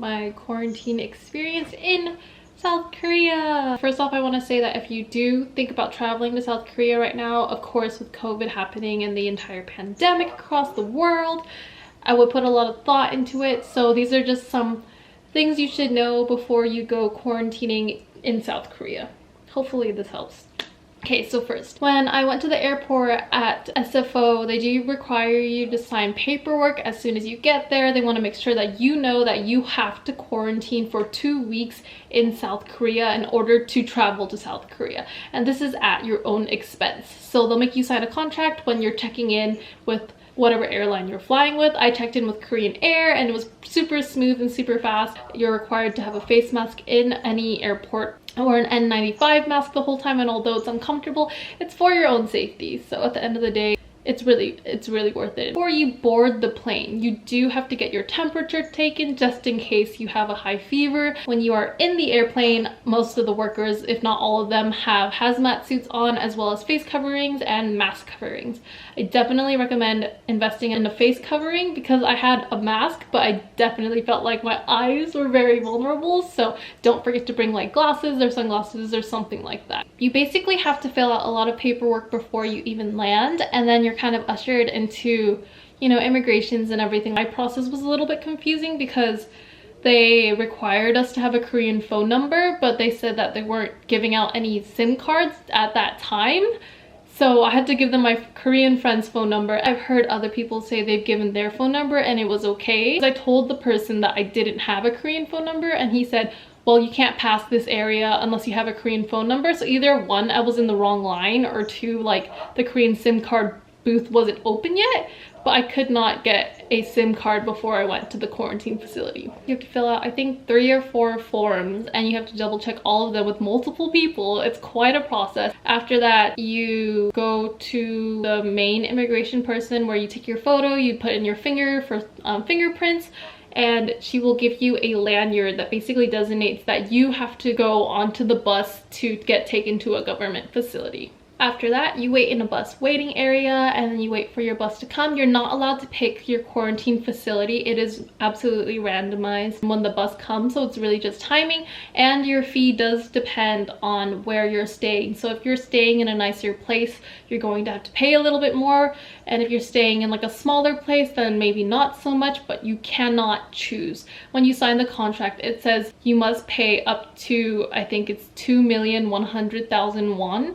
my quarantine experience in South Korea. First off, I want to say that if you do think about traveling to South Korea right now, of course with COVID happening and the entire pandemic across the world, I would put a lot of thought into it. So these are just some things you should know before you go quarantining in South Korea. Hopefully this helps. Okay, so first, when I went to the airport at SFO, they do require you to sign paperwork as soon as you get there. They want to make sure that you know that you have to quarantine for 2 weeks in South Korea in order to travel to South Korea. And this is at your own expense. So they'll make you sign a contract when you're checking in with whatever airline you're flying with. I checked in with Korean Air and it was super smooth and super fast. You're required to have a face mask in any airport or an N95 mask the whole time, and although it's uncomfortable, it's for your own safety. So at the end of the day, it's really worth it. Before you board the plane, you do have to get your temperature taken just in case you have a high fever. When you are in the airplane, most of the workers, if not all of them, have hazmat suits on as well as face coverings and mask coverings. I definitely recommend investing in a face covering because I had a mask, but I definitely felt like my eyes were very vulnerable. So don't forget to bring like glasses or sunglasses or something like that. You basically have to fill out a lot of paperwork before you even land, and then you're kind of ushered into, you know, immigrations and everything. My process was a little bit confusing because they required us to have a Korean phone number, but they said that they weren't giving out any SIM cards at that time. So I had to give them my Korean friend's phone number. I've heard other people say they've given their phone number and it was okay. I told the person that I didn't have a Korean phone number and he said, well, you can't pass this area unless you have a Korean phone number. So either one, I was in the wrong line, or two, like the Korean SIM card booth wasn't open yet, but I could not get a SIM card before I went to the quarantine facility. You have to fill out, I think, 3 or 4 forms, and you have to double check all of them with multiple people. It's quite a process. After that, you go to the main immigration person where you take your photo, you put in your finger for fingerprints, and she will give you a lanyard that basically designates that you have to go onto the bus to get taken to a government facility. After that, you wait in a bus waiting area and then you wait for your bus to come. You're not allowed to pick your quarantine facility. It is absolutely randomized when the bus comes, so it's really just timing, and your fee does depend on where you're staying. So if you're staying in a nicer place, you're going to have to pay a little bit more, and if you're staying in like a smaller place, then maybe not so much, but you cannot choose. When you sign the contract, it says you must pay up to, I think it's 2,100,000 won,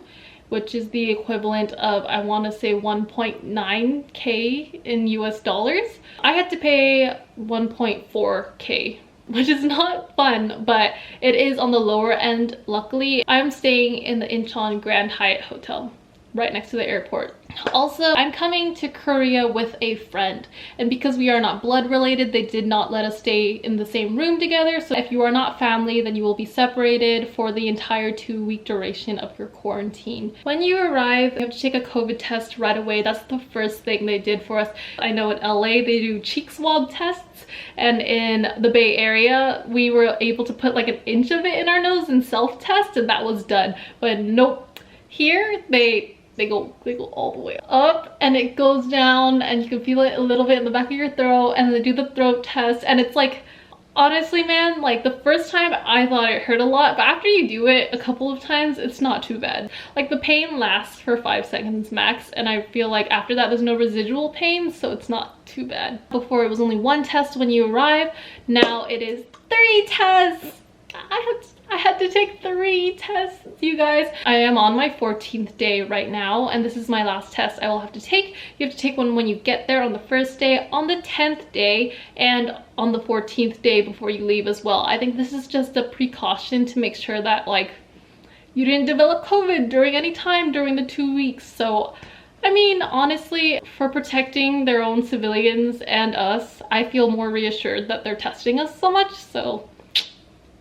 which is the equivalent of, I want to say, 1.9k in US dollars. I had to pay 1.4k, which is not fun, but it is on the lower end. Luckily, I'm staying in the Incheon Grand Hyatt Hotel, right next to the airport. Also, I'm coming to Korea with a friend, and because we are not blood related, they did not let us stay in the same room together. So if you are not family, then you will be separated for the entire 2-week duration of your quarantine. When you arrive, you have to take a COVID test right away. That's the first thing they did for us. I know in LA they do cheek swab tests, and in the Bay Area we were able to put like an inch of it in our nose and self-test, and that was done. But nope, here they go all the way up and it goes down, and you can feel it a little bit in the back of your throat, and they do the throat test, and it's like, honestly man, like the first time I thought it hurt a lot, but after you do it a couple of times, it's not too bad. Like the pain lasts for 5 seconds max, and I feel like after that there's no residual pain, so it's not too bad. Before it was only 1 test when you arrive, now it is 3 tests. I had to take 3 tests, you guys. I am on my 14th day right now, and this is my last test I will have to take. You have to take one when you get there on the 1st day, on the 10th day, and on the 14th day before you leave as well. I think this is just a precaution to make sure that like you didn't develop COVID during any time during the 2 weeks. So I mean, honestly, for protecting their own civilians and us, I feel more reassured that they're testing us so much. So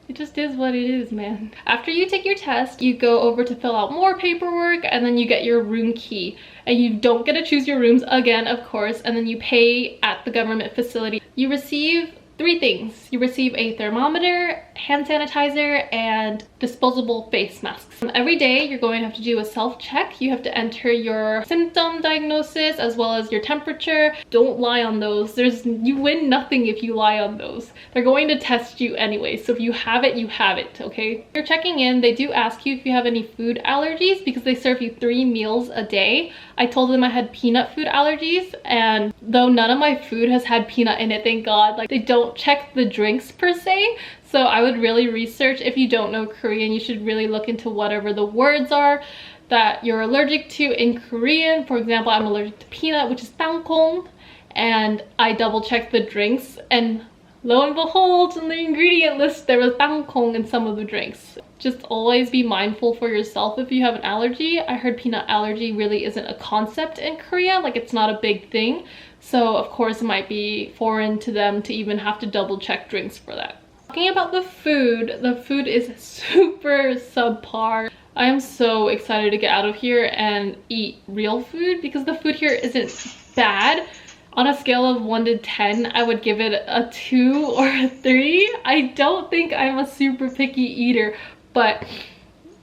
it just is what it is, man. After you take your test, you go over to fill out more paperwork, and then you get your room key. And you don't get to choose your rooms again, of course, and then you pay at the government facility. You receive 3 things. You receive a thermometer, hand sanitizer, and disposable face masks. Every day you're going to have to do a self-check. You have to enter your symptom diagnosis as well as your temperature. Don't lie on those. You win nothing if you lie on those. They're going to test you anyway, so if you have it, you have it, okay? You're checking in, they do ask you if you have any food allergies because they serve you 3 meals a day. I told them I had peanut food allergies, and though none of my food has had peanut in it, thank God, like they don't check the drinks per se. So I would really research. If you don't know Korean, you should really look into whatever the words are that you're allergic to in Korean. For example, I'm allergic to peanut, which is tangkong, and I double checked the drinks, and lo and behold, on the ingredient list there was tangkong in some of the drinks. Just always be mindful for yourself if you have an allergy. I heard peanut allergy really isn't a concept in Korea, like it's not a big thing. So of course it might be foreign to them to even have to double check drinks for that. Talking about the food is super subpar. I am so excited to get out of here and eat real food because the food here isn't bad. On a scale of 1 to 10, I would give it a 2 or a 3. I don't think I'm a super picky eater, but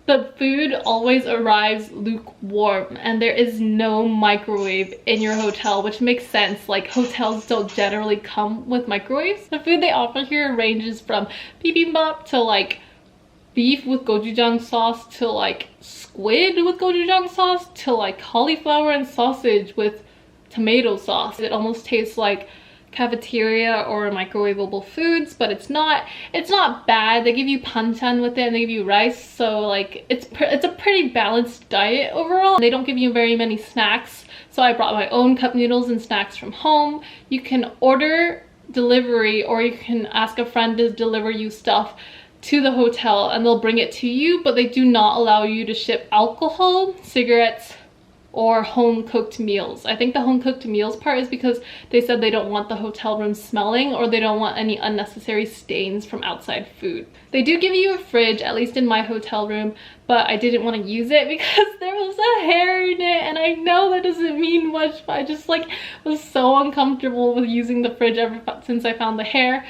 the food always arrives lukewarm and there is no microwave in your hotel, which makes sense. Like, hotels don't generally come with microwaves. The food they offer here ranges from bibimbap to like beef with gochujang sauce to like squid with gochujang sauce to like cauliflower and sausage with tomato sauce. It almost tastes like cafeteria or microwavable foods, but it's not bad. They give you banchan with it and they give you rice, so like it's a pretty balanced diet overall. They don't give you very many snacks, so I brought my own cup noodles and snacks from home. You can order delivery or you can ask a friend to deliver you stuff to the hotel and they'll bring it to you, but they do not allow you to ship alcohol, cigarettes, or home-cooked meals. I think the home-cooked meals part is because they said they don't want the hotel room smelling or they don't want any unnecessary stains from outside food. They do give you a fridge, at least in my hotel room, but I didn't want to use it because there was a hair in it, and I know that doesn't mean much, but I just like was so uncomfortable with using the fridge ever since I found the hair.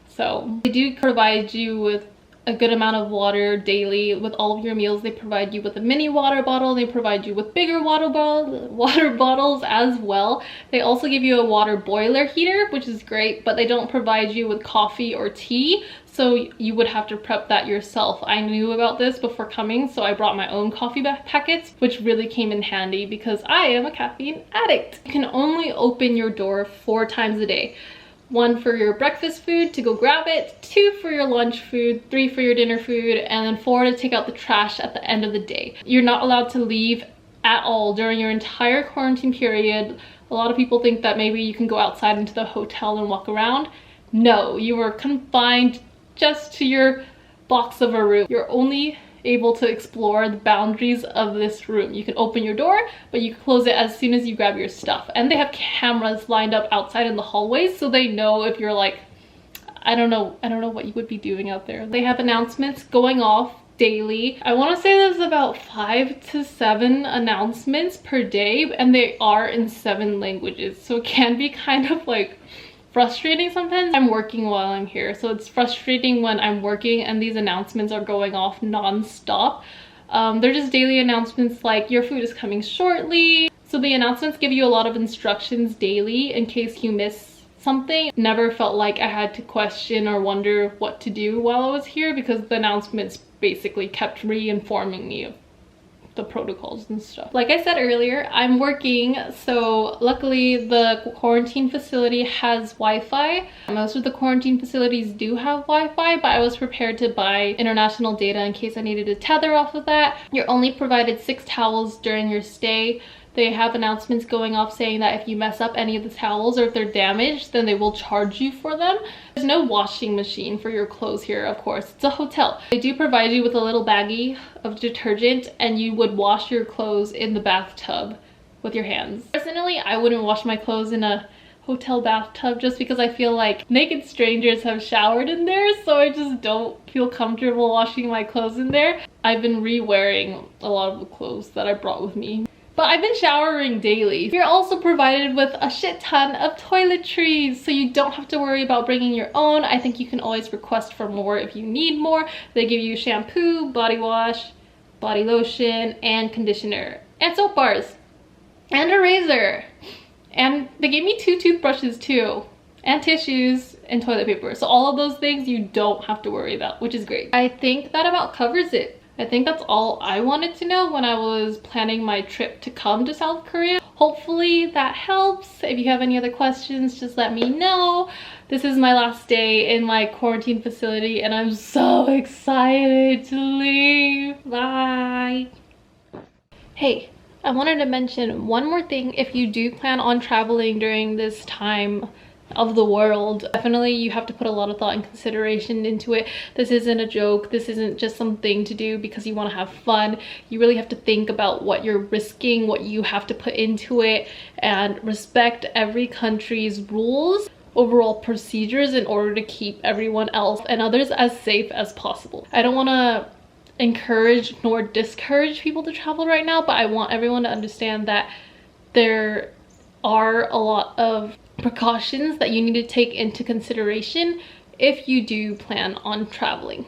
So they do provide you with a good amount of water daily with all of your meals. They provide you with a mini water bottle. They provide you with bigger water bottles as well. They also give you a water boiler heater, which is great, but they don't provide you with coffee or tea, so you would have to prep that yourself. I knew about this before coming, so I brought my own coffee packets, which really came in handy because I am a caffeine addict. You can only open your door 4 times a day. 1 for your breakfast food to go grab it, 2 for your lunch food, 3 for your dinner food, and then 4 to take out the trash at the end of the day. You're not allowed to leave at all during your entire quarantine period. A lot of people think that maybe you can go outside into the hotel and walk around. No, you are confined just to your box of a room. You're only able to explore the boundaries of this room. You can open your door, but you can close it as soon as you grab your stuff. And they have cameras lined up outside in the hallways, so they know if you're like, I don't know what you would be doing out there. They have announcements going off daily. I want to say there's about 5 to 7 announcements per day, and they are in 7 languages, so it can be kind of like frustrating sometimes. I'm working while I'm here, so it's frustrating when I'm working and these announcements are going off non-stop. They're just daily announcements like your food is coming shortly. So the announcements give you a lot of instructions daily in case you miss something. Never felt like I had to question or wonder what to do while I was here because the announcements basically kept reinforming me of the protocols and stuff. Like I said earlier, I'm working, so luckily the quarantine facility has Wi-Fi. Most of the quarantine facilities do have Wi-Fi, but I was prepared to buy international data in case I needed to tether off of that. You're only provided 6 towels during your stay. They have announcements going off saying that if you mess up any of the towels or if they're damaged, then they will charge you for them. There's no washing machine for your clothes here, of course. It's a hotel. They do provide you with a little baggie of detergent, and you would wash your clothes in the bathtub with your hands. Personally, I wouldn't wash my clothes in a hotel bathtub just because I feel like naked strangers have showered in there, so I just don't feel comfortable washing my clothes in there. I've been re-wearing a lot of the clothes that I brought with me. but I've been showering daily. You're also provided with a shit ton of toiletries, so you don't have to worry about bringing your own. I think you can always request for more if you need more. They give you shampoo, body wash, body lotion, and conditioner, and soap bars, and a razor. And they gave me 2 toothbrushes too, and tissues and toilet paper. So all of those things you don't have to worry about, which is great. I think that about covers it. I think that's all I wanted to know when I was planning my trip to come to South Korea. Hopefully that helps. If you have any other questions, just let me know. This is my last day in my quarantine facility and I'm so excited to leave. Bye. Hey, I wanted to mention one more thing. If you do plan on traveling during this time of the world, definitely you have to put a lot of thought and consideration into it. This isn't a joke. This isn't just something to do because you want to have fun. You really have to think about what you're risking, what you have to put into it, and respect every country's rules, overall procedures, in order to keep everyone else and others as safe as possible. I don't want to encourage nor discourage people to travel right now, but I want everyone to understand that there are a lot of precautions that you need to take into consideration if you do plan on traveling.